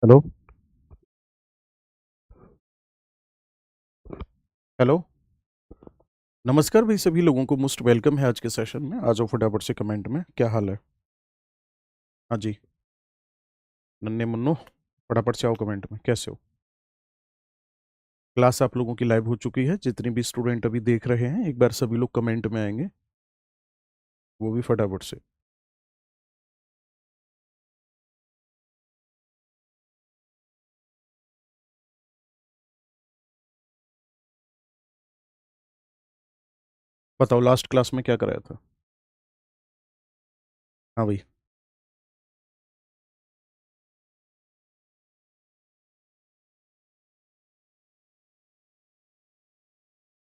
Hello. Hello. नमस्कार भाई, सभी लोगों को मोस्ट वेलकम है आज के सेशन में। आ जाओ फटाफट से कमेंट में, क्या हाल है? हाँ जी। नन्हे मुन्नो, फटाफट से आओ कमेंट में, कैसे हो? क्लास आप लोगों की लाइव हो चुकी है। जितने भी स्टूडेंट अभी देख रहे हैं, एक बार सभी लोग कमेंट में आएंगे, वो भी फटाफट से। बताओ लास्ट क्लास में क्या कराया था? हाँ भाई।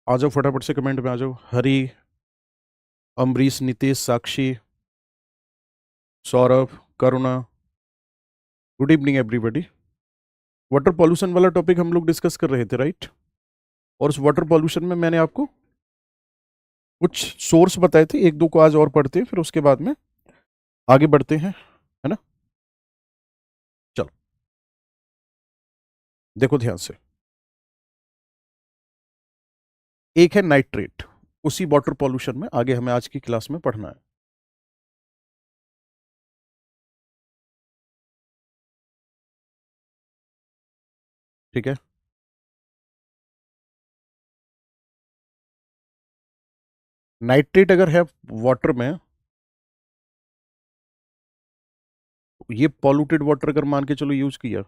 आ जाओ फटाफट से कमेंट में आ जाओ। Hari, Ambrish, Nitesh, Sakshi, Saurabh, Karuna, good evening everybody. Water pollution वाला टॉपिक हम लोग डिस्कस कर रहे थे, राइट? और उस वाटर पॉल्यूशन में मैंने आपको कुछ सोर्स बताए थे, एक दो को आज और पढ़ते हैं, फिर उसके बाद में आगे बढ़ते हैं, है ना? चलो, देखो ध्यान से। एक है नाइट्रेट, उसी वाटर पॉल्यूशन में आगे हमें आज की क्लास में पढ़ना है। ठीक है। नाइट्रेट अगर है वाटर में, ये पॉल्यूटेड वाटर अगर मान के चलो यूज किया,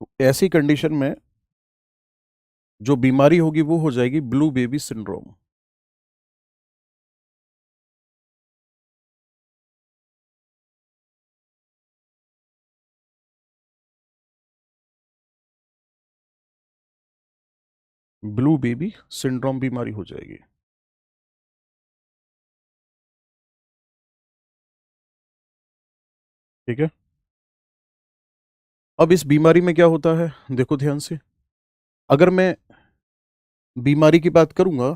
तो ऐसी कंडीशन में जो बीमारी होगी वो हो जाएगी blue baby syndrome. Blue baby syndrome बीमारी हो जाएगी। ठीक है। अब इस बीमारी में क्या होता है, देखो ध्यान से। अगर मैं बीमारी की बात करूंगा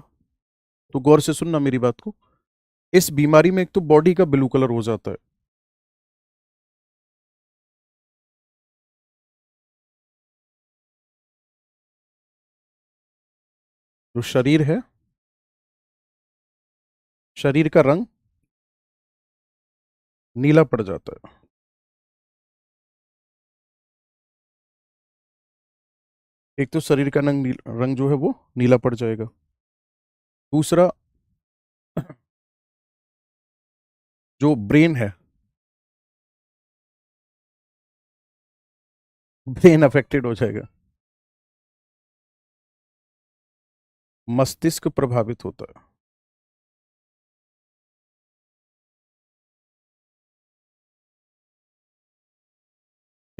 तो गौर से सुनना मेरी बात को। इस बीमारी में एक तो बॉडी का ब्लू कलर हो जाता है। जो शरीर है, शरीर का रंग नीला पड़ जाता है। एक तो शरीर का रंग जो है वो नीला पड़ जाएगा। दूसरा, जो ब्रेन है, ब्रेन अफेक्टेड हो जाएगा। मस्तिष्क प्रभावित होता है।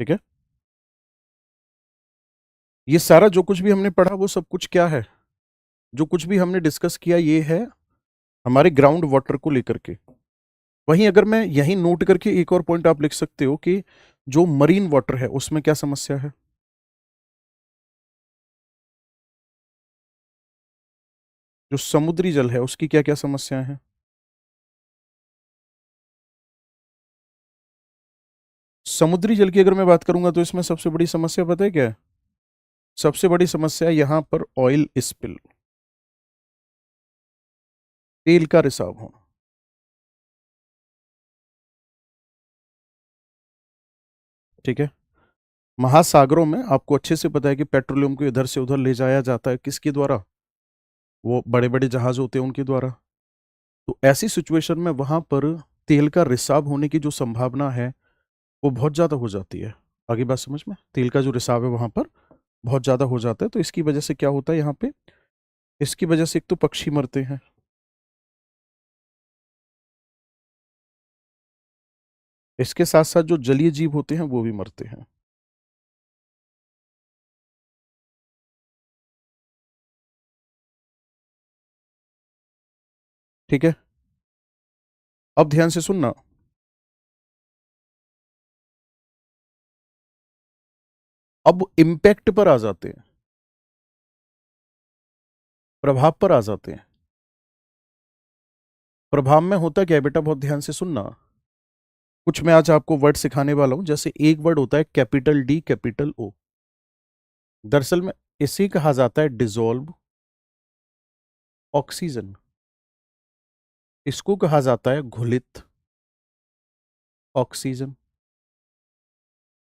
ठीक है। ये सारा जो कुछ भी हमने पढ़ा वो सब कुछ क्या है, जो कुछ भी हमने डिस्कस किया ये है हमारे ग्राउंड वाटर को लेकर के। वहीं अगर मैं यहीं नोट करके एक और पॉइंट आप लिख सकते हो कि जो मरीन वाटर है उसमें क्या समस्या है। जो समुद्री जल है उसकी क्या क्या समस्याएं हैं। समुद्री जल की अगर मैं बात करूंगा तो इसमें सबसे बड़ी समस्या पता है क्या है? सबसे बड़ी समस्या यहां पर ऑयल स्पिल, तेल का रिसाव होना। ठीक है। महासागरों में आपको अच्छे से पता है कि पेट्रोलियम को इधर से उधर ले जाया जाता है, किसके द्वारा? वो बड़े बड़े जहाज होते हैं उनके द्वारा। तो ऐसी सिचुएशन में वहां पर तेल का रिसाव होने की जो संभावना है वो बहुत ज्यादा हो जाती है। आगे बात समझ में? तेल का जो रिसाव है वहां पर बहुत ज्यादा हो जाता है, तो इसकी वजह से क्या होता है यहाँ पे, इसकी वजह से एक तो पक्षी मरते हैं, इसके साथ साथ जो जलीय जीव होते हैं वो भी मरते हैं। ठीक है। अब ध्यान से सुनना। अब इम्पैक्ट पर आ जाते हैं, प्रभाव पर आ जाते हैं। प्रभाव में होता क्या है बेटा, बहुत ध्यान से सुनना। कुछ मैं आज आपको वर्ड सिखाने वाला हूं, जैसे एक वर्ड होता है कैपिटल डी कैपिटल ओ। दरअसल में इसी कहा जाता है डिसॉल्व ऑक्सीजन। इसको कहा जाता है घुलित ऑक्सीजन,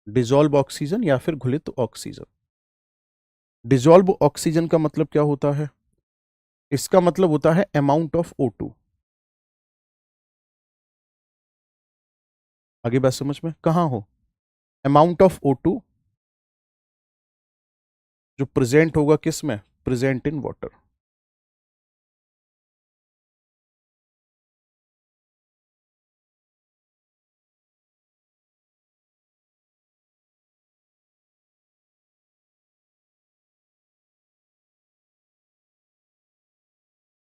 डिसॉल्व ऑक्सीजन या फिर घुलित ऑक्सीजन। डिसॉल्व ऑक्सीजन का मतलब क्या होता है? इसका मतलब होता है अमाउंट ऑफ O2। आगे बात समझ में कहां हो? अमाउंट ऑफ O2 जो प्रेजेंट होगा किस में? Present in water.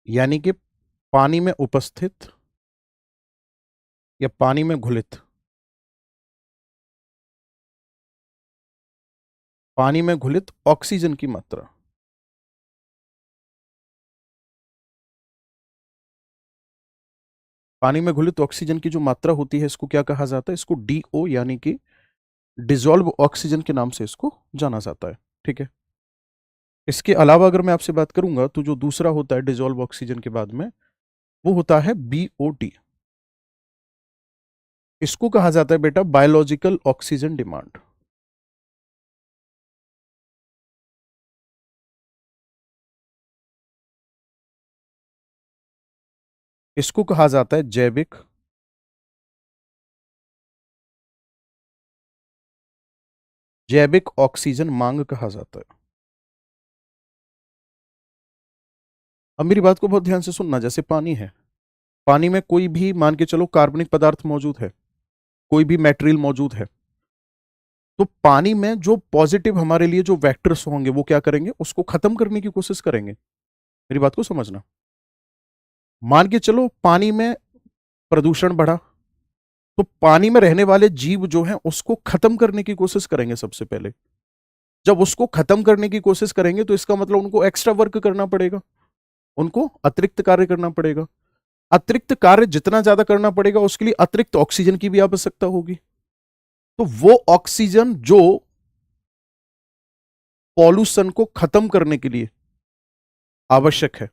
यानी कि पानी में उपस्थित या पानी में घुलित, पानी में घुलित ऑक्सीजन की मात्रा। पानी में घुलित ऑक्सीजन की जो मात्रा होती है इसको क्या कहा जाता है? इसको DO यानी कि डिसॉल्व ऑक्सीजन के नाम से इसको जाना जाता है। ठीक है। इसके अलावा अगर मैं आपसे बात करूंगा तो जो दूसरा होता है डिसॉल्व ऑक्सीजन के बाद में, वो होता है BOD। इसको कहा जाता है बेटा बायोलॉजिकल ऑक्सीजन डिमांड। इसको कहा जाता है जैविक ऑक्सीजन मांग कहा जाता है। अब मेरी बात को बहुत ध्यान से सुनना। जैसे पानी है, पानी में कोई भी मान के चलो कार्बनिक पदार्थ मौजूद है, कोई भी मटेरियल मौजूद है, तो पानी में जो पॉजिटिव हमारे लिए जो वेक्टर्स होंगे वो क्या करेंगे? उसको खत्म करने की कोशिश करेंगे। मेरी बात को समझना। मान के चलो पानी में प्रदूषण बढ़ा, तो पानी में रहने वाले जीव जो हैं उसको खत्म करने की कोशिश करेंगे सबसे पहले। जब उसको खत्म करने की कोशिश करेंगे तो इसका मतलब उनको एक्स्ट्रा वर्क करना पड़ेगा, उनको अतिरिक्त कार्य करना पड़ेगा। अतिरिक्त कार्य जितना ज्यादा करना पड़ेगा उसके लिए अतिरिक्त ऑक्सीजन की भी आवश्यकता होगी। तो वो ऑक्सीजन जो पॉल्यूशन को खत्म करने के लिए आवश्यक है,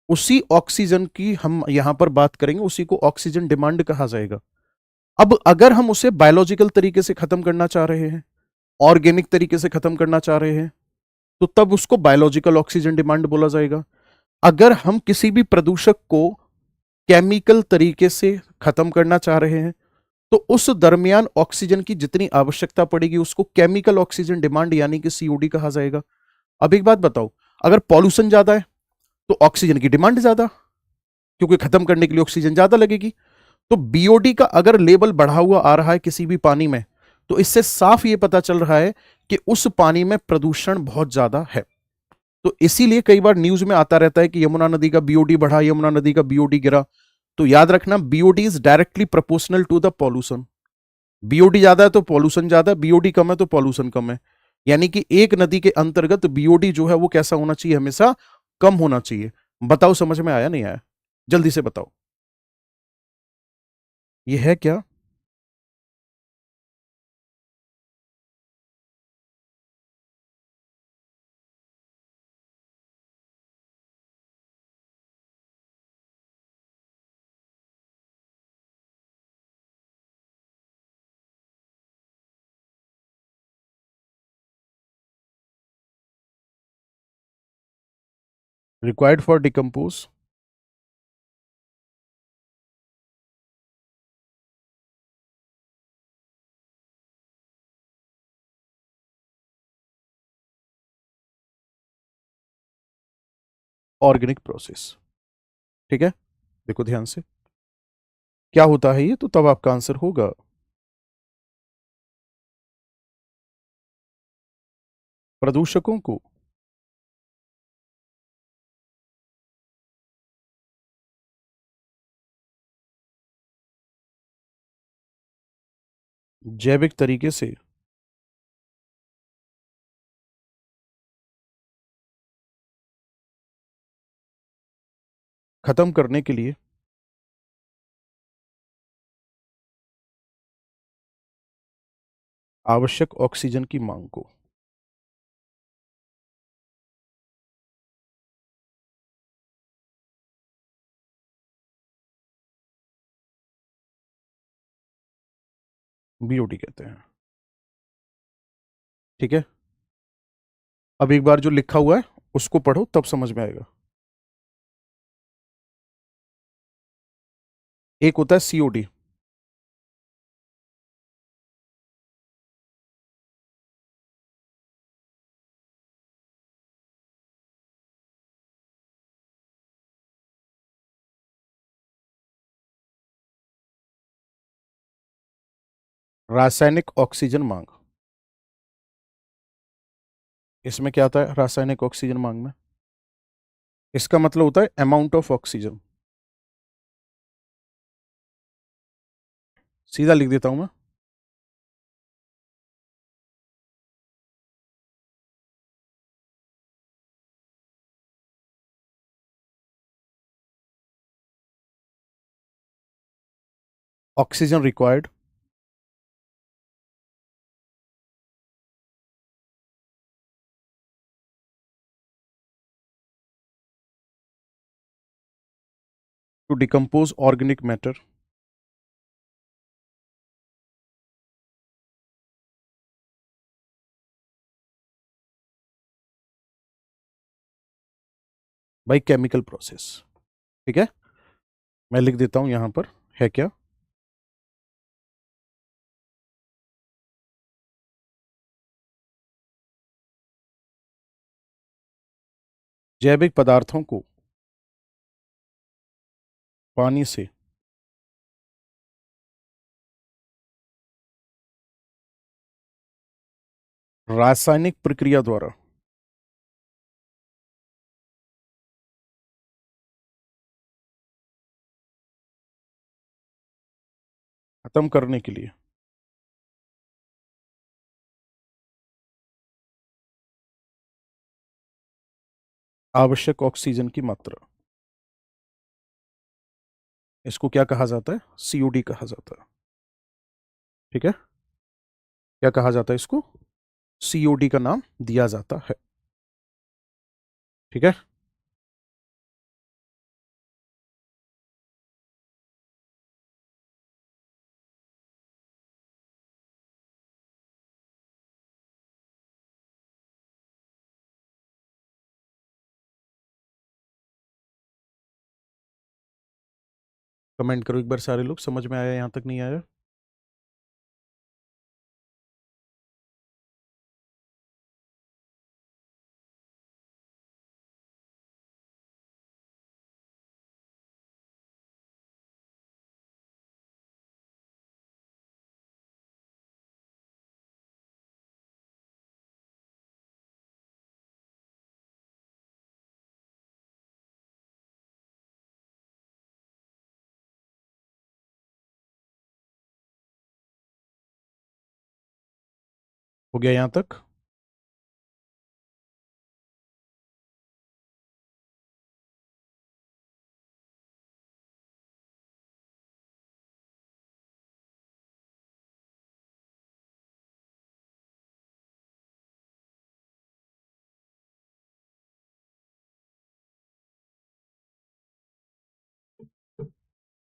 उसी ऑक्सीजन की हम यहां पर बात करेंगे, उसी को ऑक्सीजन डिमांड कहा जाएगा। अब अगर हम उसे बायोलॉजिकल तरीके से खत्म करना चाह रहे हैं, ऑर्गेनिक तरीके से खत्म करना चाह रहे हैं, तो तब उसको बायोलॉजिकल ऑक्सीजन डिमांड बोला जाएगा। अगर हम किसी भी प्रदूषक को केमिकल तरीके से खत्म करना चाह रहे हैं, तो उस दरमियान ऑक्सीजन की जितनी आवश्यकता पड़ेगी उसको केमिकल ऑक्सीजन डिमांड यानी कि COD कहा जाएगा। अब एक बात बताओ, अगर पॉल्यूशन ज्यादा है तो ऑक्सीजन की डिमांड ज्यादा, क्योंकि खत्म करने के लिए ऑक्सीजन ज्यादा लगेगी। तो BOD का अगर लेवल बढ़ा हुआ आ रहा है किसी भी पानी में, तो इससे साफ ये पता चल रहा है कि उस पानी में प्रदूषण बहुत ज्यादा है। तो इसीलिए कई बार न्यूज में आता रहता है कि यमुना नदी का BOD बढ़ा, यमुना नदी का BOD गिरा। तो याद रखना BOD is directly proportional to the pollution. BOD ज्यादा है तो पॉल्यूशन ज्यादा, BOD कम है तो पॉल्यूशन कम है। यानी कि एक नदी के अंतर्गत BOD जो है वो कैसा होना चाहिए? हमेशा कम होना चाहिए। बताओ समझ में आया नहीं आया? जल्दी से बताओ। ये है क्या? Required for decompose organic process. ठीक है, देखो ध्यान से क्या होता है ये, तो तब आपका आंसर होगा प्रदूषकों को जैविक तरीके से खत्म करने के लिए आवश्यक ऑक्सीजन की मांग को। बीओडी कहते हैं। ठीक है, अब एक बार जो लिखा हुआ है उसको पढ़ो, तब समझ में आएगा। एक होता है सीओडी, रासायनिक ऑक्सीजन मांग। इसमें क्या आता है रासायनिक ऑक्सीजन मांग में? इसका मतलब होता है अमाउंट ऑफ ऑक्सीजन। सीधा लिख देता हूं मैं। Oxygen required to decompose organic matter by chemical process. ठीक है, मैं लिख देता हूं यहां पर, है क्या? जैविक पदार्थों को पानी से रासायनिक प्रक्रिया द्वारा खत्म करने के लिए आवश्यक ऑक्सीजन की मात्रा, इसको क्या कहा जाता है? सीओडी कहा जाता है। ठीक है, क्या कहा जाता है इसको? सीओडी का नाम दिया जाता है। ठीक है, कमेंट करो एक बार सारे लोग, समझ में आया यहां तक? नहीं आया? हो गया यहां तक?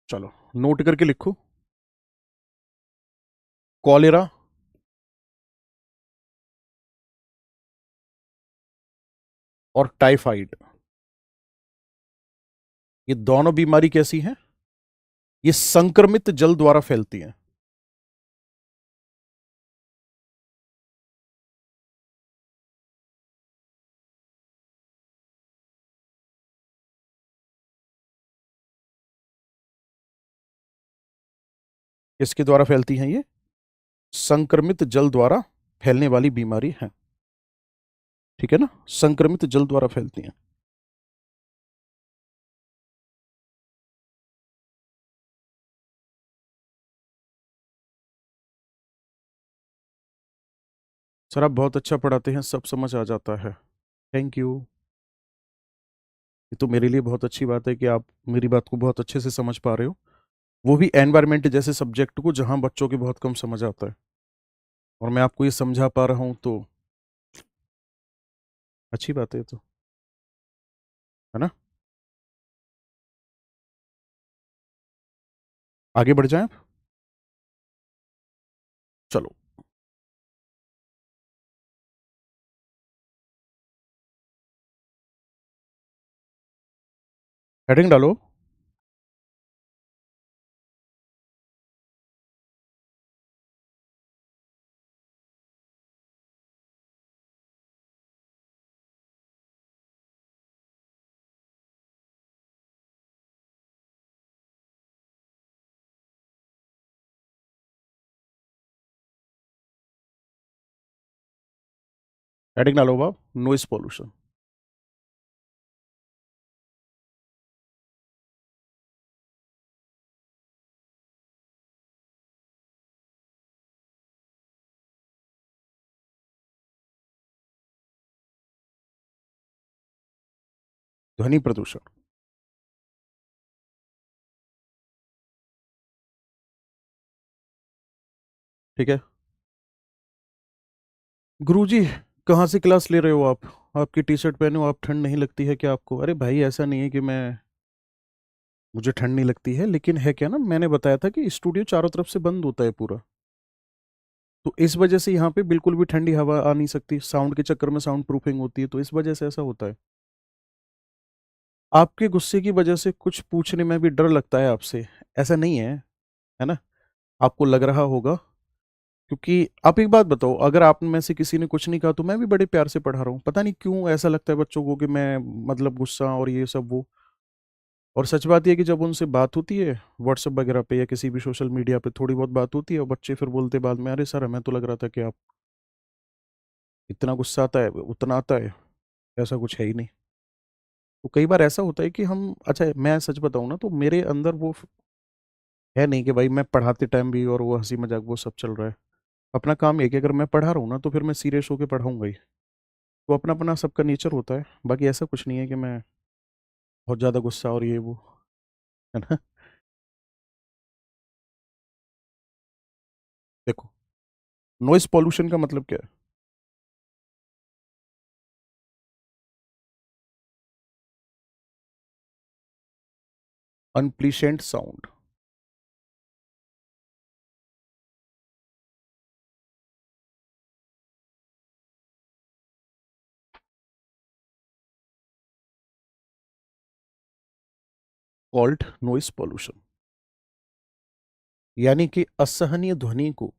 चलो नोट करके लिखो। कॉलेरा, और टाइफाइड, ये दोनों बीमारी कैसी हैं? ये संक्रमित जल द्वारा फैलती हैं। किसके द्वारा फैलती हैं ये? संक्रमित जल द्वारा फैलने वाली बीमारी है। ठीक है ना, संक्रमित जल द्वारा फैलती हैं। सर आप बहुत अच्छा पढ़ाते हैं, सब समझ आ जाता है। Thank you. ये तो मेरे लिए बहुत अच्छी बात है कि आप मेरी बात को बहुत अच्छे से समझ पा रहे हो, वो भी एनवायरमेंट जैसे सब्जेक्ट को जहां बच्चों की बहुत कम समझ आता है, और मैं आपको ये समझा पा रहा हूँ, तो अच्छी बात है ये तो, है ना। आगे बढ़ जाएं आप? चलो, हेडिंग डालो। हेडिंग डालो बाब, नॉइस पॉल्यूशन। ध्वनि प्रदूषण। ठीक है। गुरुजी, कहाँ से क्लास ले रहे हो आप? आपकी टी शर्ट पहने हो, आप ठंड नहीं लगती है क्या आपको? अरे भाई, ऐसा नहीं है कि मैं, मुझे ठंड नहीं लगती है, लेकिन है क्या ना, मैंने बताया था कि स्टूडियो चारों तरफ से बंद होता है पूरा, तो इस वजह से यहाँ पे बिल्कुल भी ठंडी हवा आ नहीं सकती, साउंड के चक्कर में साउंड प्रूफिंग होती है, तो इस वजह से ऐसा होता है। आपके गुस्से की वजह से कुछ पूछने में भी डर लगता है आपसे, ऐसा नहीं है, है ना? आपको लग रहा होगा, क्योंकि आप एक बात बताओ, अगर आप में से किसी ने कुछ नहीं कहा तो मैं भी बड़े प्यार से पढ़ा रहा हूँ, पता नहीं क्यों ऐसा लगता है बच्चों को कि मैं, मतलब गुस्सा और ये सब वो। और सच बात यह है कि जब उनसे बात होती है व्हाट्सएप वगैरह पे या किसी भी सोशल मीडिया पे, थोड़ी बहुत बात होती है, और बच्चे फिर बोलते बाद में, अरे सर हमें तो लग रहा था कि आप, इतना गुस्सा आता है, उतना आता है, ऐसा कुछ है ही नहीं। तो कई बार ऐसा होता है कि हम, अच्छा मैं सच बताऊं ना, तो मेरे अंदर वो है नहीं कि भाई मैं पढ़ाते टाइम भी और वो हंसी मजाक वो सब चल रहा है। अपना काम ये कि अगर मैं पढ़ा रहा हूँ ना, तो फिर मैं सीरियस होकर पढ़ाऊंगा ही। तो अपना अपना सबका नेचर होता है, बाकी ऐसा कुछ नहीं है कि मैं बहुत ज़्यादा गुस्सा और ये वो, है ना। देखो, नॉइस पॉल्यूशन का मतलब क्या है? Unpleasant sound, called noise pollution, यानी कि असहनीय ध्वनि को।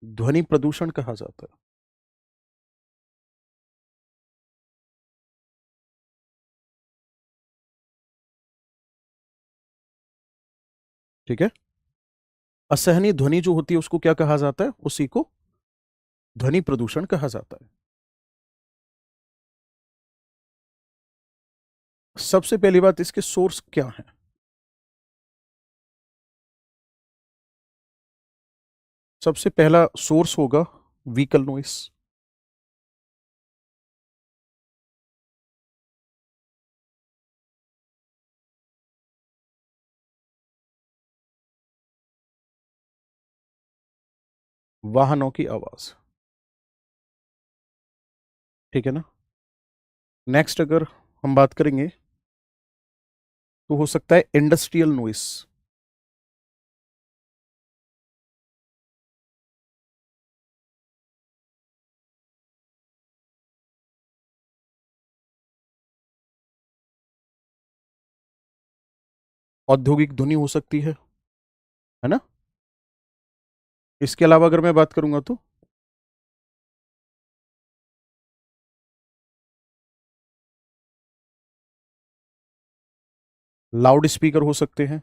ध्वनि प्रदूषण कहा जाता है। ठीक है। असहनीय ध्वनि जो होती है उसको क्या कहा जाता है? उसी को ध्वनि प्रदूषण कहा जाता है। सबसे पहली बात, इसके सोर्स क्या है? सबसे पहला सोर्स होगा व्हीकल नॉइस। वाहनों की आवाज। ठीक है ना। नेक्स्ट अगर हम बात करेंगे, तो हो सकता है इंडस्ट्रियल नॉइस। औद्योगिक ध्वनि हो सकती है ना। इसके अलावा अगर मैं बात करूंगा तो लाउड स्पीकर हो सकते हैं।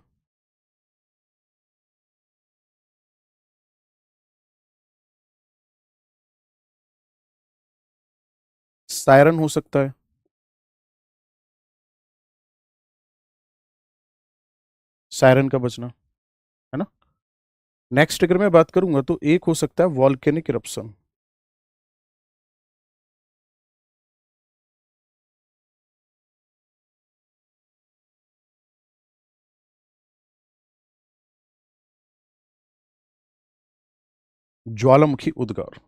सायरन हो सकता है। सायरन का बजना। है ना। नेक्स्ट अगर मैं बात करूंगा तो एक हो सकता है वॉल्केनिक इरप्शन। ज्वालामुखी उद्गार।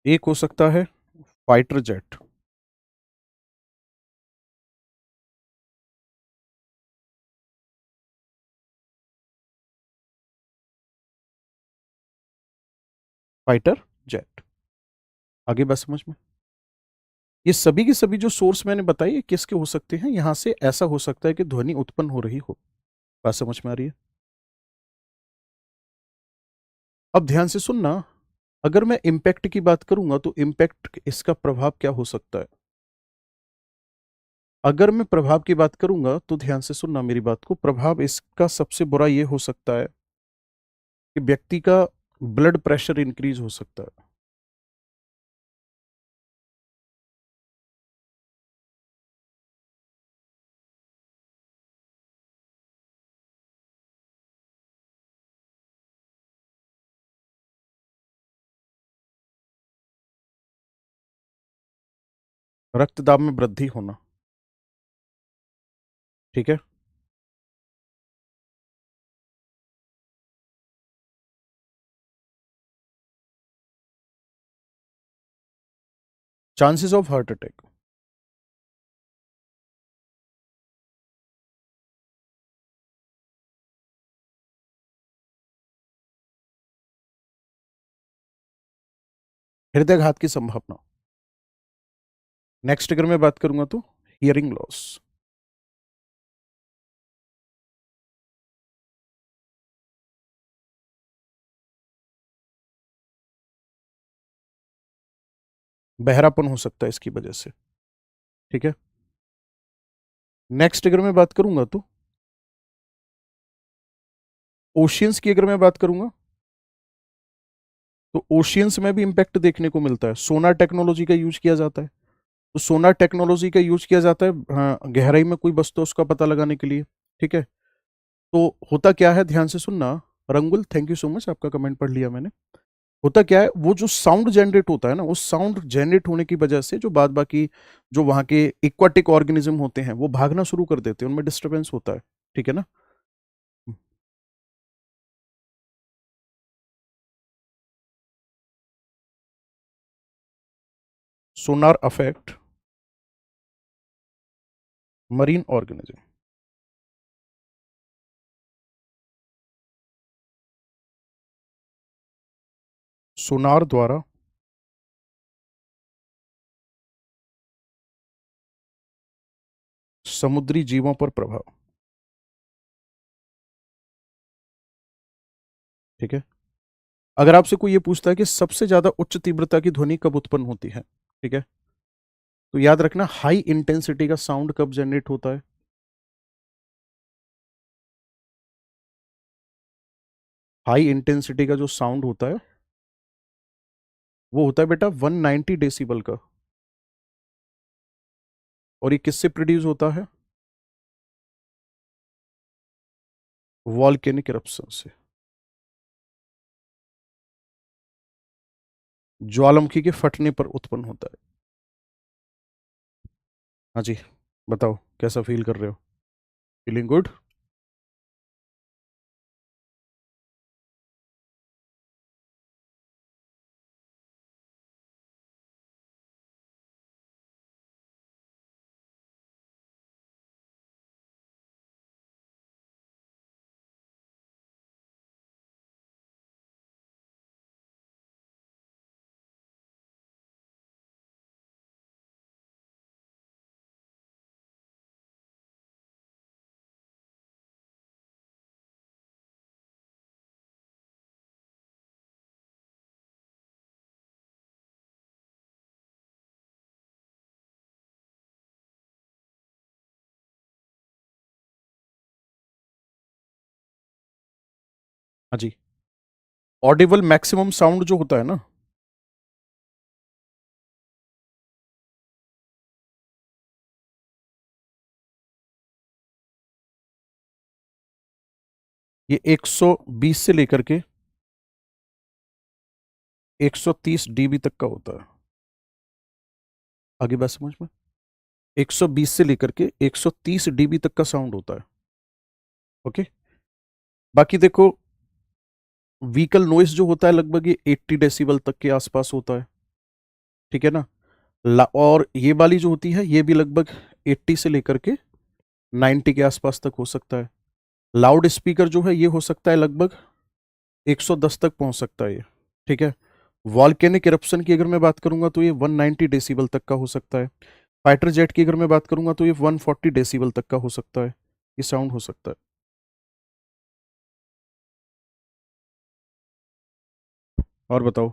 एक हो सकता है फाइटर जेट। Fighter jet. आगे बात समझ में। ये सभी के सभी जो सोर्स मैंने बताई ये किसके हो सकते हैं, यहां से ऐसा हो सकता है कि ध्वनि उत्पन्न हो रही हो। बात समझ में आ रही है। अब ध्यान से सुनना। अगर मैं इम्पैक्ट की बात करूंगा तो इम्पैक्ट इसका प्रभाव क्या हो सकता है। अगर मैं प्रभाव की बात करूंगा तो ध्यान से सुनना मेरी बात को। प्रभाव इसका सबसे बुरा ये हो सकता है कि व्यक्ति का ब्लड प्रेशर इंक्रीज हो सकता है। रक्तदाब में वृद्धि होना। ठीक है। Chances of heart attack. हृदयघात की संभावना। नेक्स्ट अगर मैं बात करूंगा तो हियरिंग लॉस। बहरापन हो सकता है इसकी वजह से। ठीक है। नेक्स्ट अगर मैं बात करूंगा तो ओशियंस की अगर मैं बात करूंगा तो ओशियंस में भी इंपैक्ट देखने को मिलता है। सोनार टेक्नोलॉजी का यूज किया जाता है। तो सोनार टेक्नोलॉजी का यूज किया जाता है हाँ, गहराई में कोई वस्तु है उसका पता लगाने के लिए। ठीक है। तो होता क्या है ध्यान से सुनना। Rangul thank you so much, आपका कमेंट पढ़ लिया मैंने। होता क्या है वो जो साउंड जनरेट होता है ना, उस साउंड जनरेट होने की वजह से जो बाद बाकी जो वहां के इक्वाटिक ऑर्गेनिज्म होते हैं वो भागना शुरू कर देते हैं, उनमें डिस्टरबेंस होता है। ठीक है ना। सोनार अफेक्ट मरीन ऑर्गेनिज्म। सोनार द्वारा समुद्री जीवों पर प्रभाव। ठीक है। अगर आपसे कोई ये पूछता है कि सबसे ज्यादा उच्च तीव्रता की ध्वनि कब उत्पन्न होती है, ठीक है, तो याद रखना हाई इंटेंसिटी का साउंड कब जनरेट होता है। हाई इंटेंसिटी का जो साउंड होता है वो होता है बेटा 190 डेसिबल का। और ये किससे प्रोड्यूस होता है? वॉल्केनिक इरप्शन से। ज्वालामुखी के फटने पर उत्पन्न होता है। हाँ जी। बताओ कैसा फील कर रहे हो। Feeling good. हाँ जी। ऑडिबल मैक्सिमम साउंड जो होता है ना, ये 120 से लेकर के 130 डीबी तक का होता है। आगे बात समझ में? 120 से लेकर के 130 डीबी तक का साउंड होता है। ओके, बाकी देखो, व्हीकल नॉइस जो होता है लगभग ये 80 डेसिबल तक के आसपास होता है, ठीक है ना। और ये वाली जो होती है ये भी लगभग 80 से लेकर के 90 के आसपास तक हो सकता है। लाउड स्पीकर जो है ये हो सकता है लगभग 110 तक पहुंच सकता है ये, ठीक है। वॉल्केनिक इरप्शन की अगर मैं बात करूंगा तो ये 190 डेसिबल तक का हो सकता है। फाइटर जेट की अगर मैं बात करूंगा तो ये 140 डेसिबल तक का हो सकता है, ये साउंड हो सकता है। और बताओ,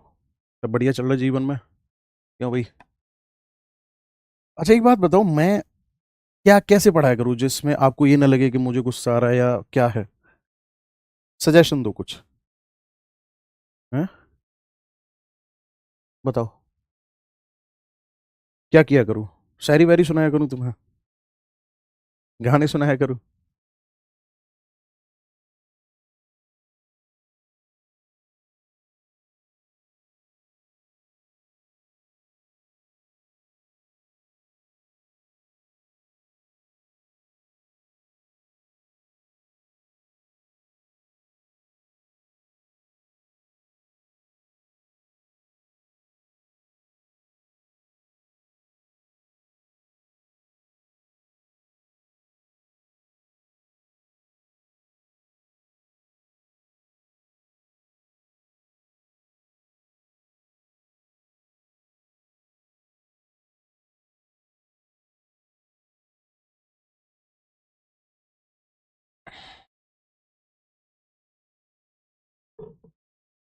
सब बढ़िया चल रहा है जीवन में? क्यों भाई? अच्छा एक बात बताओ, मैं क्या कैसे पढ़ाया करूँ जिसमें आपको ये ना लगे कि मुझे गुस्सा आ रहा है या क्या है? सजेशन दो कुछ। हैं? बताओ क्या किया करूँ? शायरी वायरी सुनाया करूँ तुम्हें? गाने सुनाया करूँ?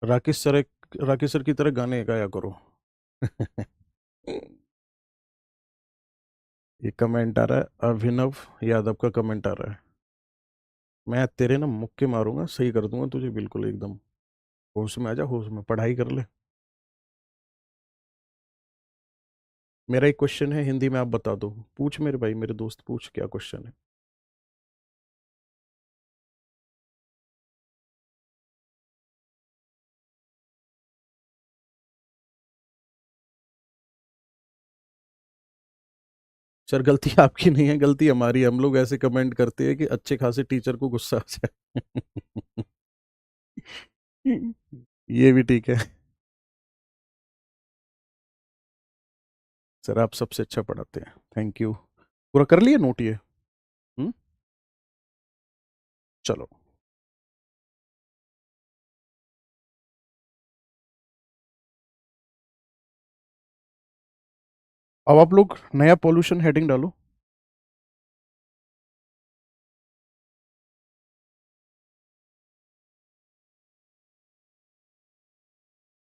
राकेश सर, राकेश सर की तरह गाने गाया करो। ये कमेंट आ रहा है, अभिनव यादव का कमेंट आ रहा है। मैं तेरे ना मुक्के मारूंगा, सही कर दूंगा तुझे बिल्कुल एकदम। होश में आ जा, होश में पढ़ाई कर ले। मेरा एक क्वेश्चन है हिंदी में, आप बता दो। पूछ मेरे भाई, मेरे दोस्त, पूछ क्या क्वेश्चन है। सर गलती आपकी नहीं है, गलती हमारी है। हम लोग ऐसे कमेंट करते हैं कि अच्छे खासे टीचर को गुस्सा आ जाए। ये भी ठीक है। सर आप सबसे अच्छा पढ़ाते हैं, थैंक यू। पूरा कर लिया नोट ये? हम्म? चलो, अब आप लोग नया पॉल्यूशन हेडिंग डालो।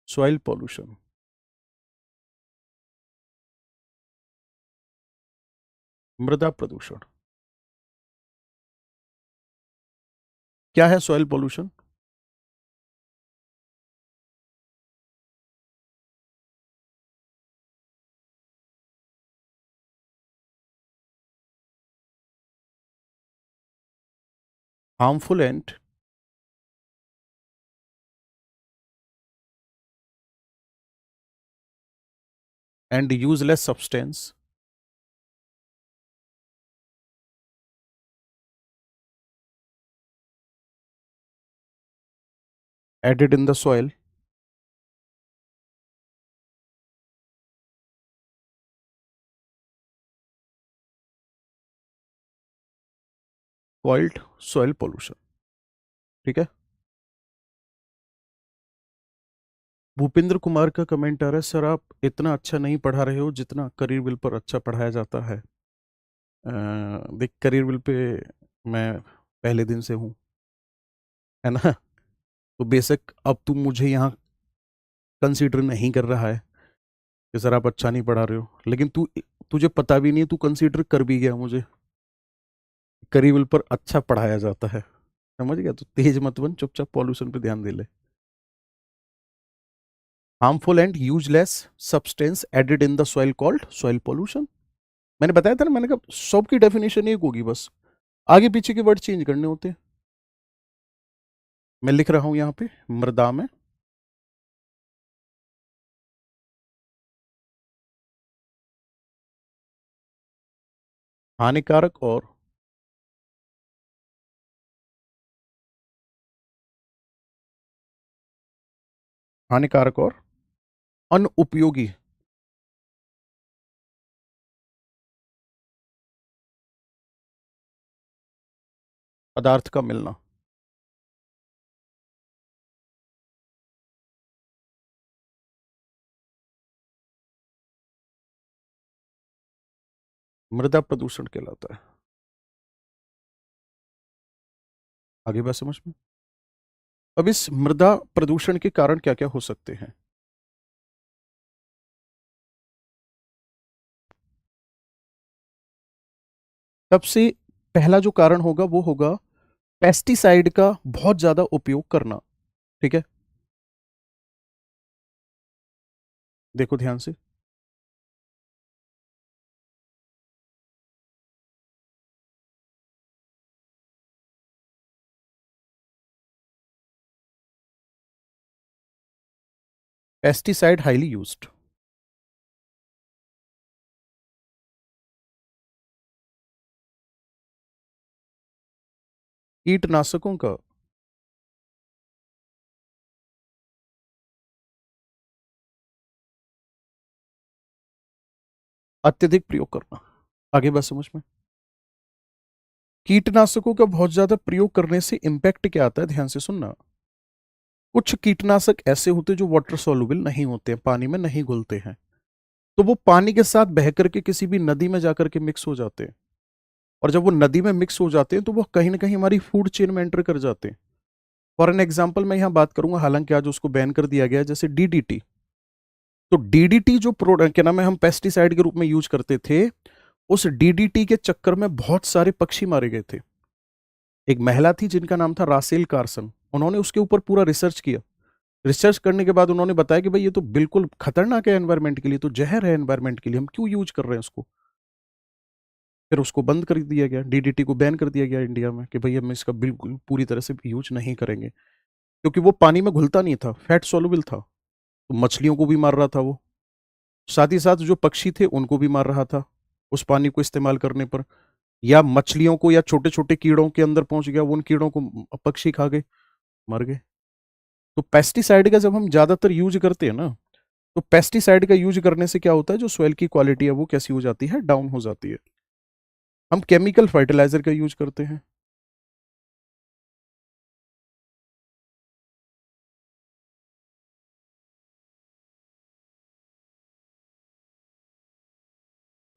Soil pollution. मृदा प्रदूषण। क्या है soil pollution? Harmful and useless substance added in the soil called soil pollution, ठीक है। भूपेंद्र कुमार का कमेंट आ रहा है, सर आप इतना अच्छा नहीं पढ़ा रहे हो जितना करियर बिल पर अच्छा पढ़ाया जाता है। देख, करियर बिल पे मैं पहले दिन से हूँ, है ना। तो बेशक अब तू मुझे यहाँ कंसीडर नहीं कर रहा है कि सर आप अच्छा नहीं पढ़ा रहे हो, लेकिन तुझे पता भी नहीं है, तू कंसीडर कर भी गया मुझे। करियर बिल पर अच्छा पढ़ाया जाता है, समझ गया? तो तेज मत बन, चुपचाप पॉल्यूशन पे ध्यान दे ले। Harmful and useless substance added in the soil called soil pollution. मैंने बताया था ना, मैंने कहा सब की डेफिनेशन एक होगी, बस आगे पीछे के वर्ड चेंज करने होते हैं। मैं लिख रहा हूं यहां पे मृदा में हानिकारक और हानिकारक और अनुपयोगी पदार्थ का मिलना। मृदा प्रदूषण कहलाता है। आगे बात समझ में। अब इस मृदा प्रदूषण के कारण क्या क्या हो सकते हैं? सबसे पहला जो कारण होगा वो होगा पेस्टिसाइड का बहुत ज्यादा उपयोग करना। ठीक है, देखो ध्यान से। Pesticide highly used. कीटनाशकों का अत्यधिक प्रयोग करना। आगे बात समझ में। कीटनाशकों का बहुत ज्यादा प्रयोग करने से इंपैक्ट क्या आता है, ध्यान से सुनना। कुछ कीटनाशक ऐसे होते हैं जो वाटर सॉल्युबल नहीं होते हैं, पानी में नहीं घुलते हैं, तो वो पानी के साथ बह करके किसी भी नदी में जाकर के मिक्स हो जाते हैं। और जब वो नदी में मिक्स हो जाते हैं तो वो कहीं ना कहीं हमारी फूड चेन में एंटर कर जाते हैं। फॉर एन एग्जाम्पल मैं यहाँ बात करूंगा, हालांकि आज उसको बैन कर दिया गया है, जैसे डीडीटी। तो डीडीटी जो प्रोडक्ट क्या नाम है हम पेस्टिसाइड के रूप में यूज करते थे, उस डीडीटी के चक्कर में बहुत सारे पक्षी मारे गए थे। एक महिला थी जिनका नाम था रासेल कार्सन, उन्होंने उसके ऊपर पूरा रिसर्च किया। रिसर्च करने के बाद उन्होंने बताया कि भाई ये तो बिल्कुल खतरनाक है एनवायरनमेंट के लिए, तो जहर है एनवायरनमेंट के लिए, हम क्यों यूज कर रहे हैं उसको। फिर उसको बंद कर दिया गया, डीडीटी को बैन कर दिया गया इंडिया में कि भाई हम इसका बिल्कुल पूरी तरह से यूज नहीं करेंगे, क्योंकि वो पानी में घुलता नहीं था, फैट सोलुबल था। तो मछलियों को भी मार रहा था वो, साथ ही साथ जो पक्षी थे उनको भी मार रहा था उस पानी को इस्तेमाल करने पर। या मछलियों को या छोटे छोटे कीड़ों के अंदर पहुंच गया, वो उन कीड़ों को पक्षी खा गए, मर गए। तो पेस्टिसाइड का जब हम ज्यादातर यूज करते हैं ना, तो पेस्टिसाइड का यूज करने से क्या होता है, जो सॉइल की क्वालिटी है वो कैसी हो जाती है, डाउन हो जाती है। हम केमिकल फर्टिलाइजर का यूज करते हैं।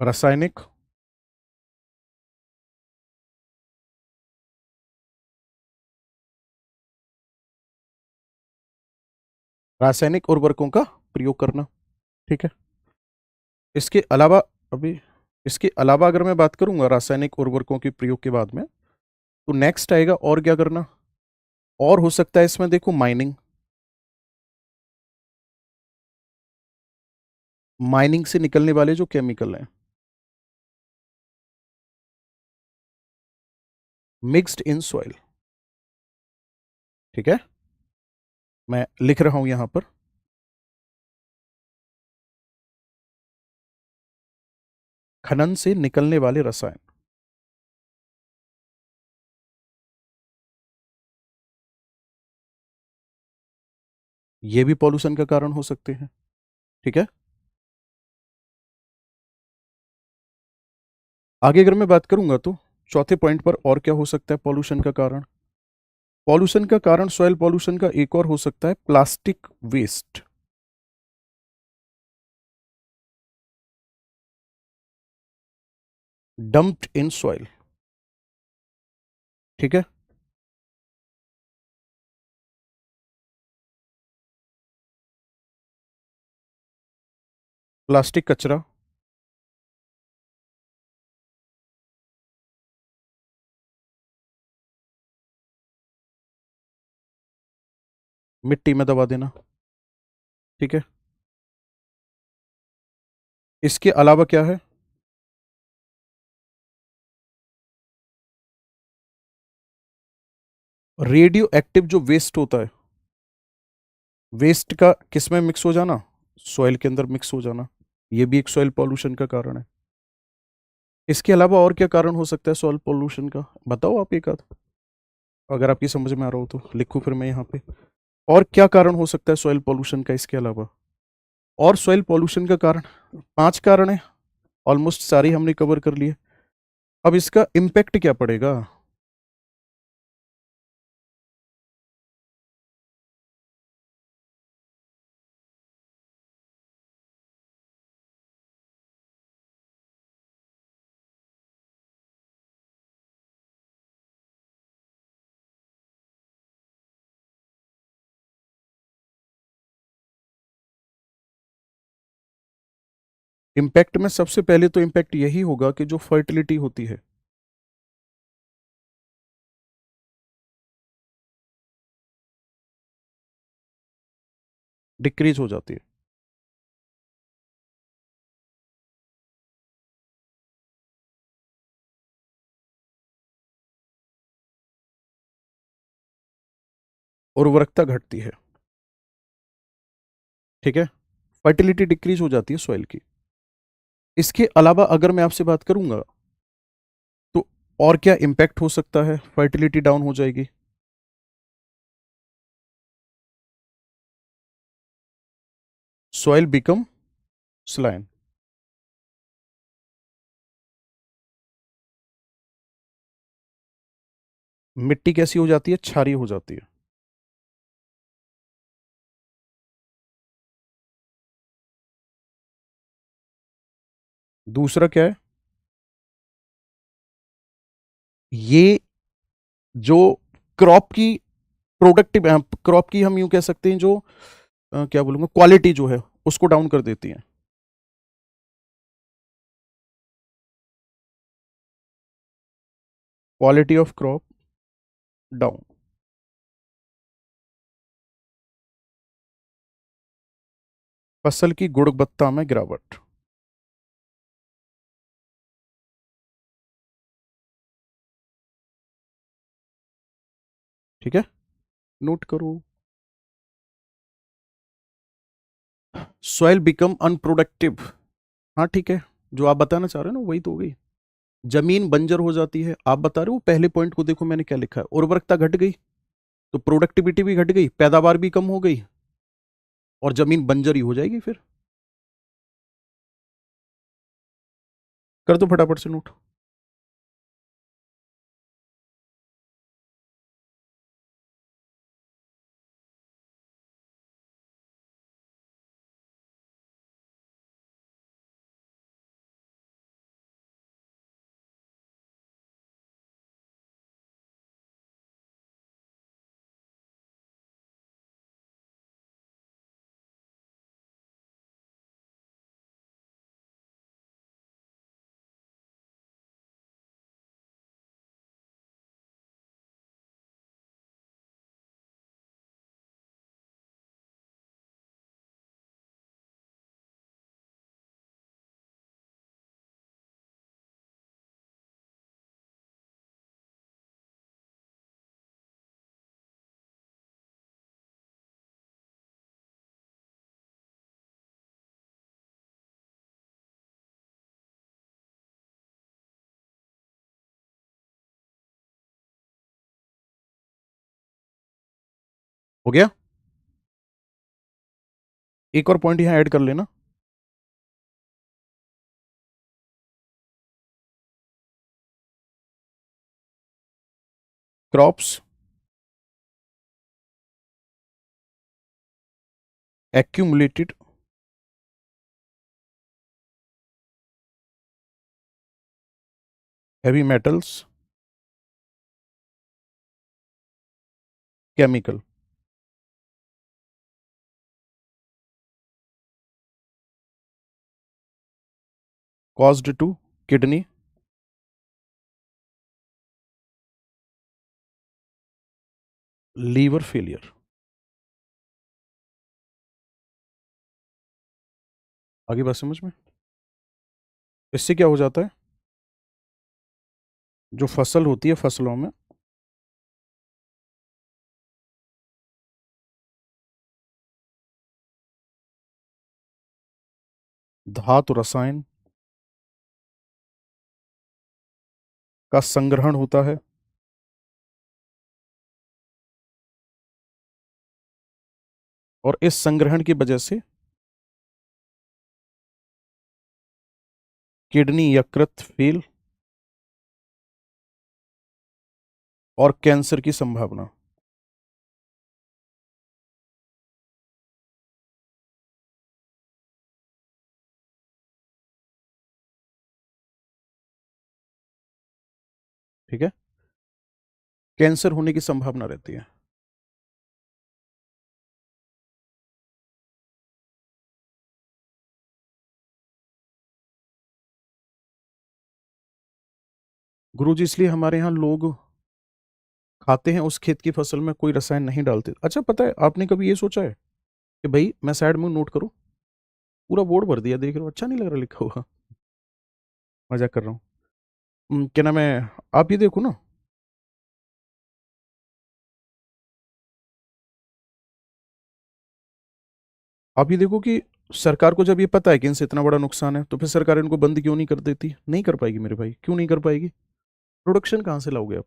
रासायनिक रासायनिक उर्वरकों का प्रयोग करना। ठीक है, इसके अलावा अभी इसके अलावा अगर मैं बात करूंगा रासायनिक उर्वरकों के प्रयोग के बाद में, तो नेक्स्ट आएगा और क्या करना। और हो सकता है इसमें देखो माइनिंग, माइनिंग से निकलने वाले जो केमिकल हैं, मिक्स्ड इन सॉइल। ठीक है, मैं लिख रहा हूं यहां पर खनन से निकलने वाले रसायन, ये भी पॉल्यूशन का कारण हो सकते हैं। ठीक है, आगे अगर मैं बात करूंगा तो चौथे पॉइंट पर और क्या हो सकता है पॉल्यूशन का कारण। पॉल्यूशन का कारण सॉइल पॉल्यूशन का एक और हो सकता है plastic waste, dumped in soil. ठीक है, प्लास्टिक कचरा, मिट्टी में दबा देना। ठीक है, इसके अलावा क्या है, रेडियो एक्टिव जो वेस्ट होता है, वेस्ट का किस में मिक्स हो जाना, सॉइल के अंदर मिक्स हो जाना, ये भी एक सॉइल पॉल्यूशन का कारण है। इसके अलावा और क्या कारण हो सकता है सॉइल पॉल्यूशन का, बताओ आप एक आध, अगर आपकी समझ में आ रहा हो तो लिखूं फिर मैं यहाँ पे। और क्या कारण हो सकता है सॉइल पॉल्यूशन का इसके अलावा, और सॉइल पॉल्यूशन का कारण, 5 कारण है, ऑलमोस्ट सारी हमने कवर कर लिए। अब इसका इम्पैक्ट क्या पड़ेगा। इम्पैक्ट में सबसे पहले तो इम्पैक्ट यही होगा कि जो फर्टिलिटी होती है, डिक्रीज हो जाती है। उर्वरकता घटती है, ठीक है, फर्टिलिटी डिक्रीज हो जाती है सॉइल की। इसके अलावा अगर मैं आपसे बात करूंगा तो और क्या इम्पैक्ट हो सकता है, फर्टिलिटी डाउन हो जाएगी। सॉइल बिकम स्लाइन, मिट्टी कैसी हो जाती है, क्षारीय हो जाती है। दूसरा क्या है, ये जो क्रॉप की प्रोडक्टिव, क्रॉप की हम यूं कह सकते हैं जो क्या बोलूंगा, क्वालिटी जो है उसको डाउन कर देती है। क्वालिटी ऑफ क्रॉप डाउन, फसल की गुणवत्ता में गिरावट। ठीक है, नोट करो। सॉइल बिकम अनप्रोडक्टिव, हाँ ठीक है, जो आप बताना चाह रहे हो ना वही तो हो गई। जमीन बंजर हो जाती है, आप बता रहे हो पहले पॉइंट को, देखो मैंने क्या लिखा है, उर्वरकता घट गई तो प्रोडक्टिविटी भी घट गई, पैदावार भी कम हो गई, और जमीन बंजर ही हो जाएगी फिर। कर दो फटाफट से नोट। हो गया, एक और पॉइंट यहां ऐड कर लेना। Crops accumulated heavy metals, chemical, caused to kidney, liver failure। आगे बात समझ में। इससे क्या हो जाता है, जो फसल होती है फसलों में धातु रसायन का संग्रहण होता है। और इस संग्रहण की वजह से किडनी यकृत फेल और कैंसर की संभावना। ठीक है, कैंसर होने की संभावना रहती है। गुरुजी, इसलिए हमारे यहाँ लोग खाते हैं उस खेत की फसल में कोई रसायन नहीं डालते। अच्छा, पता है आपने कभी ये सोचा है कि भाई मैं साइड में नोट करूं, पूरा बोर्ड भर दिया, देख रहे हो, अच्छा नहीं लग रहा लिखा हुआ। मजाक कर रहा हूँ। क्या नाम है, आप ये देखो ना, आप ये देखो कि सरकार को जब ये पता है कि इनसे इतना बड़ा नुकसान है, तो फिर सरकार इनको बंद क्यों नहीं कर देती? नहीं कर पाएगी मेरे भाई, क्यों नहीं कर पाएगी? प्रोडक्शन कहाँ से लाओगे आप?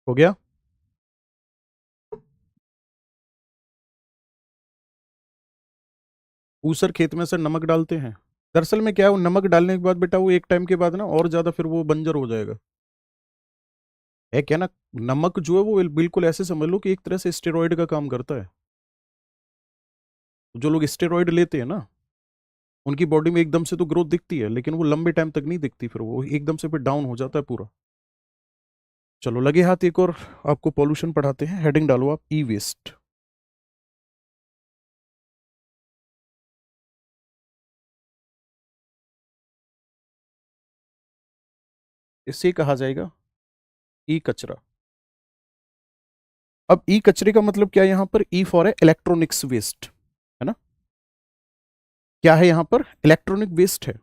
हो गया। ऊसर खेत में से नमक डालते हैं। दरअसल में क्या है, वो नमक डालने के बाद बेटा वो एक टाइम के बाद ना और ज्यादा फिर वो बंजर हो जाएगा। है क्या ना, नमक जो है वो बिल्कुल ऐसे समझ लो कि एक तरह से स्टेरॉइड का काम करता है। जो लोग स्टेरॉइड लेते हैं ना, उनकी बॉडी में एकदम से तो ग्रोथ दिखती है, लेकिन वो लंबे टाइम तक नहीं दिखती, फिर वो एकदम से फिर डाउन हो जाता है पूरा। चलो लगे हाथ एक और आपको पॉल्यूशन पढ़ाते हैं। हेडिंग डालो आप, ई वेस्ट। इसे कहा जाएगा ई कचरा। अब ई कचरे का मतलब क्या है? यहां पर ई फॉर है इलेक्ट्रॉनिक्स वेस्ट, है ना? क्या है यहां पर? इलेक्ट्रॉनिक वेस्ट है।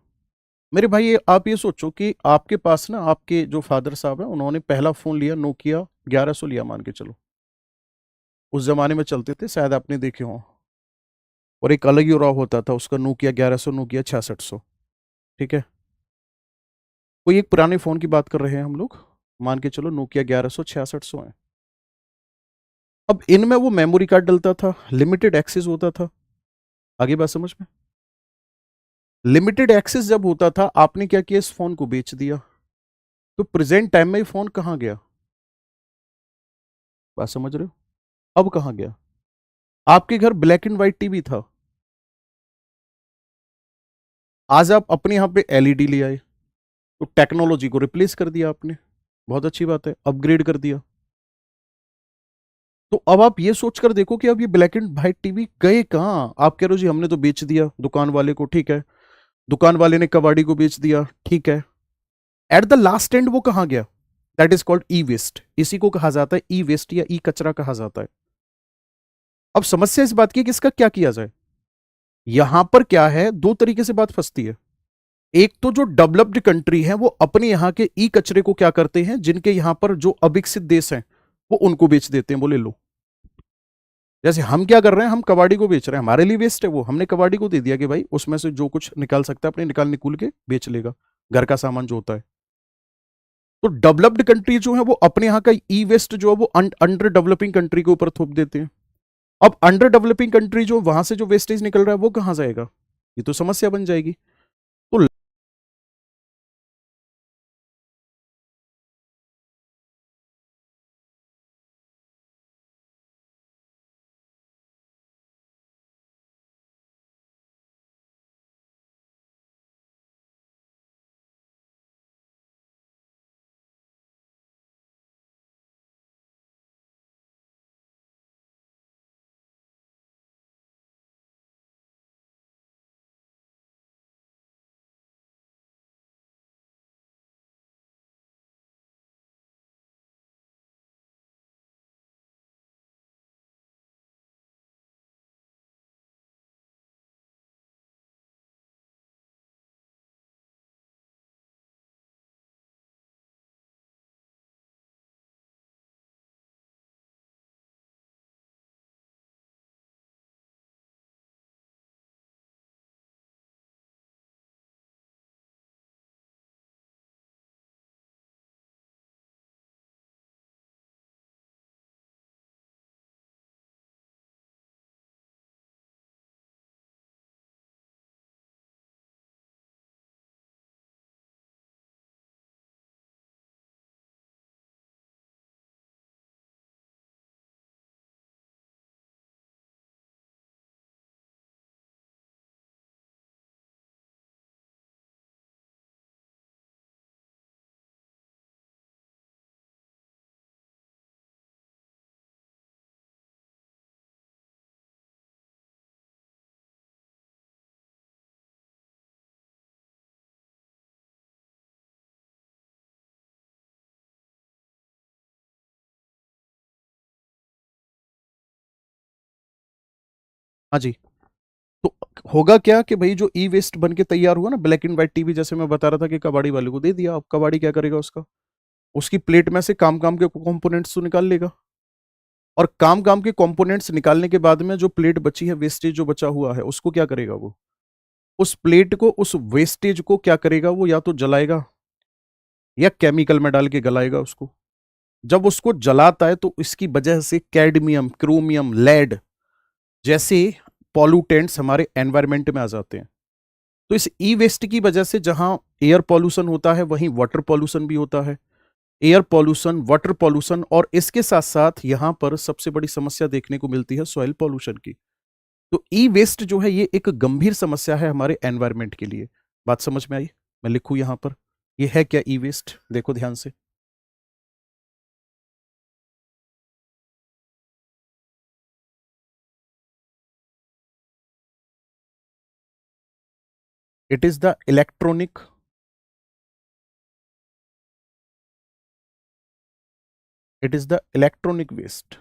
मेरे भाई आप ये सोचो कि आपके पास ना, आपके जो फादर साहब हैं, उन्होंने पहला फोन लिया नोकिया 1100 लिया, मान के चलो। उस जमाने में चलते थे, शायद आपने देखे हो। और एक अलग ही रॉ होता था उसका, नोकिया 1100, नोकिया 6600। ठीक है, कोई एक पुराने फोन की बात कर रहे हैं हम लोग, मान के चलो नोकिया 1100 6600 है। अब इनमें वो मेमोरी कार्ड डलता था, लिमिटेड एक्सेस होता था। आगे बात समझ में? लिमिटेड एक्सेस जब होता था, आपने क्या किया, इस फोन को बेच दिया। तो प्रेजेंट टाइम में ये फोन कहां गया? बात समझ रहे हो? अब कहां गया? आपके घर ब्लैक एंड व्हाइट टीवी था, आज आप अपने यहां पे एलईडी ले आए, तो टेक्नोलॉजी को रिप्लेस कर दिया आपने। बहुत अच्छी बात है, अपग्रेड कर दिया। तो अब आप ये सोचकर देखो कि अब ये ब्लैक एंड व्हाइट टीवी गए कहां? आप कह रहे हो जी हमने तो बेच दिया दुकान वाले को, ठीक है, दुकान वाले ने कबाड़ी को बेच दिया, ठीक है। एट द लास्ट एंड वो कहां गया? That is called e waste. इसी को कहा जाता है ई वेस्ट या ई कचरा कहा जाता है। अब समस्या इस बात की कि इसका क्या किया जाए। यहां पर क्या है, दो तरीके से बात फंसती है। एक तो जो डेवलप्ड कंट्री है वो अपने यहां के ई कचरे को क्या करते हैं, जिनके यहां पर जो अविकसित देश हैं वो उनको बेच देते हैं, बोले लो। जैसे हम क्या कर रहे हैं, हम कबाड़ी को बेच रहे हैं, हमारे लिए वेस्ट है वो, हमने कबाड़ी को दे दिया कि भाई उसमें से जो कुछ निकाल सकता है अपने निकाल निकूल के बेच लेगा, घर का सामान जो होता है। तो डेवलप्ड कंट्री जो है वो अपने यहाँ का ई वेस्ट जो है वो अंडर डेवलपिंग कंट्री के ऊपर थोप देते हैं। अब अंडर डेवलपिंग कंट्री जो वहां से जो वेस्टेज निकल रहा है वो कहां जाएगा? ये तो समस्या बन जाएगी। तो हाँ जी। तो होगा क्या कि भाई जो ई वेस्ट बन के तैयार हुआ ना, ब्लैक एंड व्हाइट टीवी, जैसे मैं बता रहा था कि कबाड़ी वाले को दे दिया, अब कबाड़ी क्या करेगा उसका? उसकी प्लेट में से काम काम के कंपोनेंट्स तो निकाल लेगा, और काम काम के कंपोनेंट्स निकालने के बाद में जो प्लेट बची है, वेस्टेज जो बचा हुआ है, उसको क्या करेगा वो? उस प्लेट को, उस वेस्टेज को क्या करेगा वो? या तो जलाएगा या केमिकल में डाल के गलाएगा उसको। जब उसको जलाता है तो इसकी वजह से कैडमियम, क्रोमियम, लेड जैसे पॉल्यूटेंट्स हमारे एनवायरमेंट में आ जाते हैं। तो इस ई वेस्ट की वजह से जहां एयर पॉल्यूशन होता है, वहीं वाटर पॉल्यूशन भी होता है। एयर पॉल्यूशन, वाटर पॉल्यूशन, और इसके साथ साथ यहां पर सबसे बड़ी समस्या देखने को मिलती है सॉइल पॉल्यूशन की। तो ई वेस्ट जो है, ये एक गंभीर समस्या है हमारे एनवायरमेंट के लिए। बात समझ में आई? मैं लिखूं यहां पर, ये है क्या ई वेस्ट? देखो ध्यान से। It is the electronic, it is the electronic waste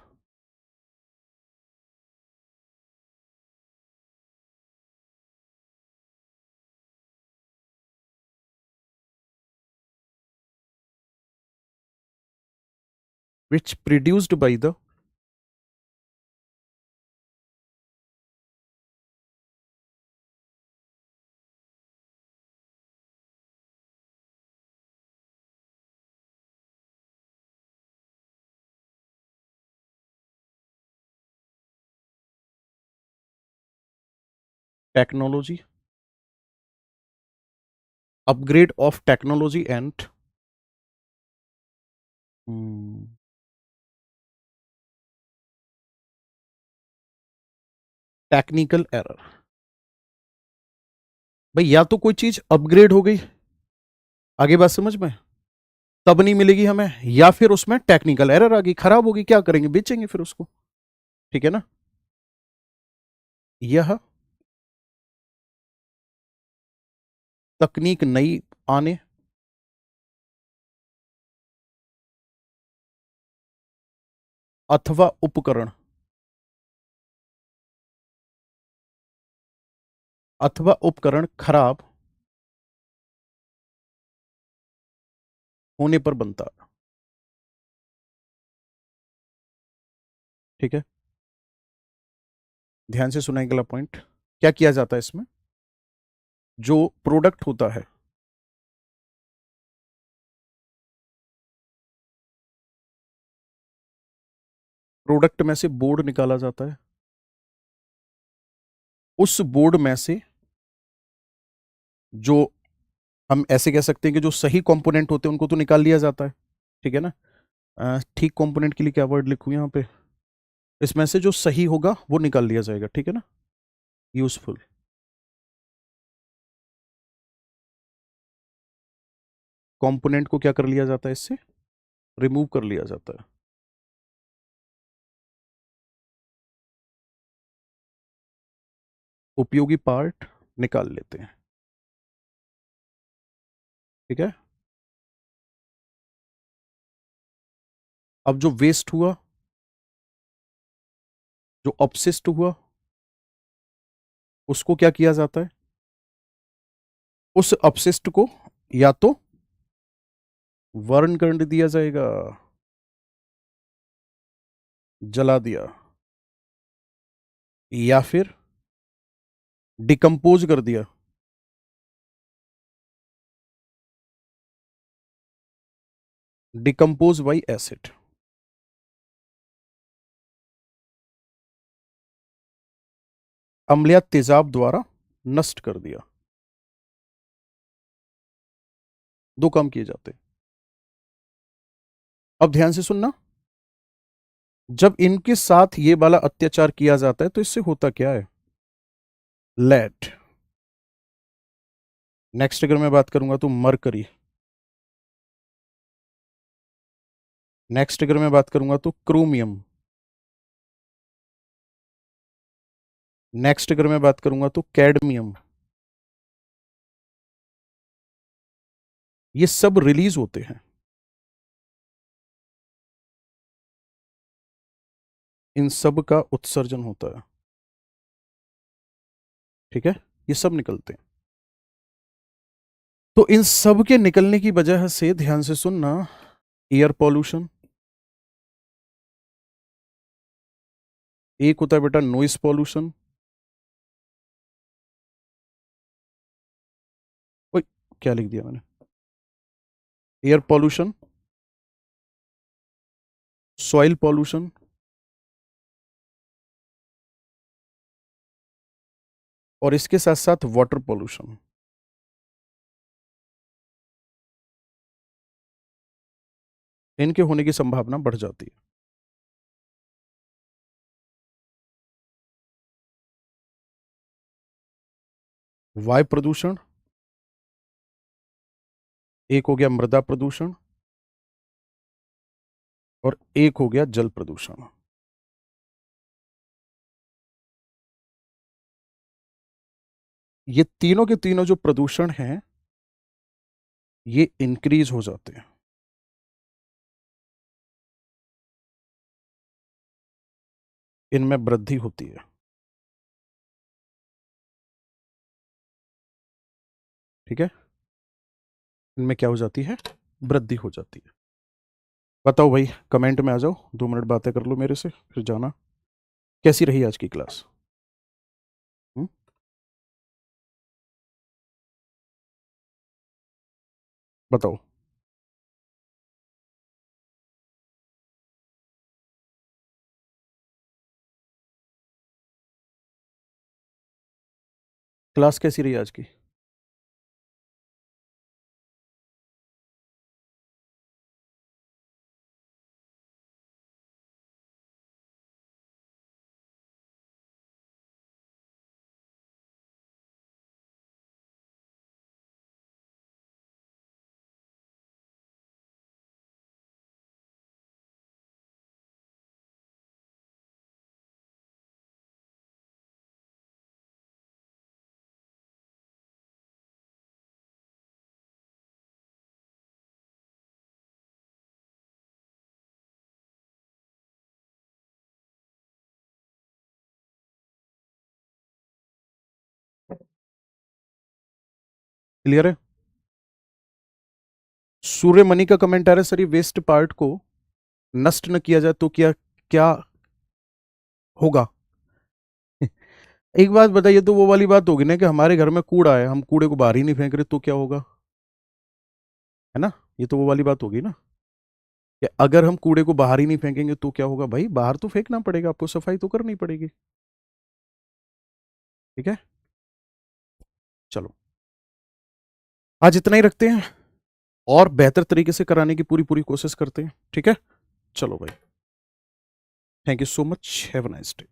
which produced by the technology, upgrade of technology and technical error. भाई या तो कोई चीज अपग्रेड हो गई, आगे बात समझ में, तब नहीं मिलेगी हमें, या फिर उसमें टेक्निकल एरर आ गई, खराब होगी, क्या करेंगे? बेचेंगे फिर उसको। ठीक है ना? यह तकनीक नई आने अथवा उपकरण, अथवा उपकरण खराब होने पर बनता है। ठीक है, ध्यान से सुना अगला पॉइंट। क्या किया जाता है इसमें? जो प्रोडक्ट होता है, प्रोडक्ट में से बोर्ड निकाला जाता है, उस बोर्ड में से जो, हम ऐसे कह सकते हैं कि जो सही कंपोनेंट होते हैं उनको तो निकाल लिया जाता है। ठीक है ना? ठीक कंपोनेंट के लिए क्या वर्ड लिखूं यहाँ पे? इसमें से जो सही होगा वो निकाल लिया जाएगा। ठीक है ना? यूजफुल। कंपोनेंट को क्या कर लिया जाता है? इससे रिमूव कर लिया जाता है। उपयोगी पार्ट निकाल लेते हैं। ठीक है, अब जो वेस्ट हुआ, जो अपशिष्ट हुआ, उसको क्या किया जाता है? उस अपशिष्ट को या तो वर्न कर दिया जाएगा, जला दिया, या फिर डिकम्पोज कर दिया। डिकम्पोज बाई एसिड, अम्लीय तेजाब द्वारा नष्ट कर दिया। दो काम किए जाते हैं। अब ध्यान से सुनना, जब इनके साथ ये वाला अत्याचार किया जाता है तो इससे होता क्या है? लेड। नेक्स्ट अगर मैं बात करूंगा तो मरकरी। नेक्स्ट अगर मैं बात करूंगा तो क्रोमियम। नेक्स्ट अगर मैं बात करूंगा तो कैडमियम। ये सब रिलीज होते हैं, इन सब का उत्सर्जन होता है। ठीक है, ये सब निकलते हैं। तो इन सब के निकलने की वजह से ध्यान से सुनना, एयर पॉल्यूशन, एक होता है बेटा नॉइस पॉल्यूशन, ओए क्या लिख दिया मैंने, एयर पॉल्यूशन, सॉइल पॉल्यूशन, और इसके साथ साथ वाटर पॉल्यूशन। इनके होने की संभावना बढ़ जाती है। वायु प्रदूषण, एक हो गया मृदा प्रदूषण, और एक हो गया जल प्रदूषण। ये तीनों के तीनों जो प्रदूषण हैं ये इंक्रीज हो जाते हैं। इनमें वृद्धि होती है। ठीक है, इनमें क्या हो जाती है, वृद्धि हो जाती है। बताओ भाई, कमेंट में आ जाओ, 2 मिनट बातें कर लो मेरे से फिर जाना। कैसी रही आज की क्लास? हुँ? बताओ। क्लास कैसी रही आज की? क्लियर है? सूर्यमणि का कमेंट आ रहा है, सर ये वेस्ट पार्ट को नष्ट न किया जाए तो क्या क्या होगा? एक बात बताइए, तो वो वाली बात होगी ना कि हमारे घर में कूड़ा है, हम कूड़े को बाहर ही नहीं फेंक रहे, तो क्या होगा? है ना, ये तो वो वाली बात होगी ना कि अगर हम कूड़े को बाहर ही नहीं फेंकेंगे तो क्या होगा? भाई बाहर तो फेंकना पड़ेगा, आपको सफाई तो करनी पड़ेगी। ठीक है, चलो आज इतना ही रखते हैं, और बेहतर तरीके से कराने की पूरी पूरी कोशिश करते हैं। ठीक है, चलो भाई, thank you so much, have a nice day.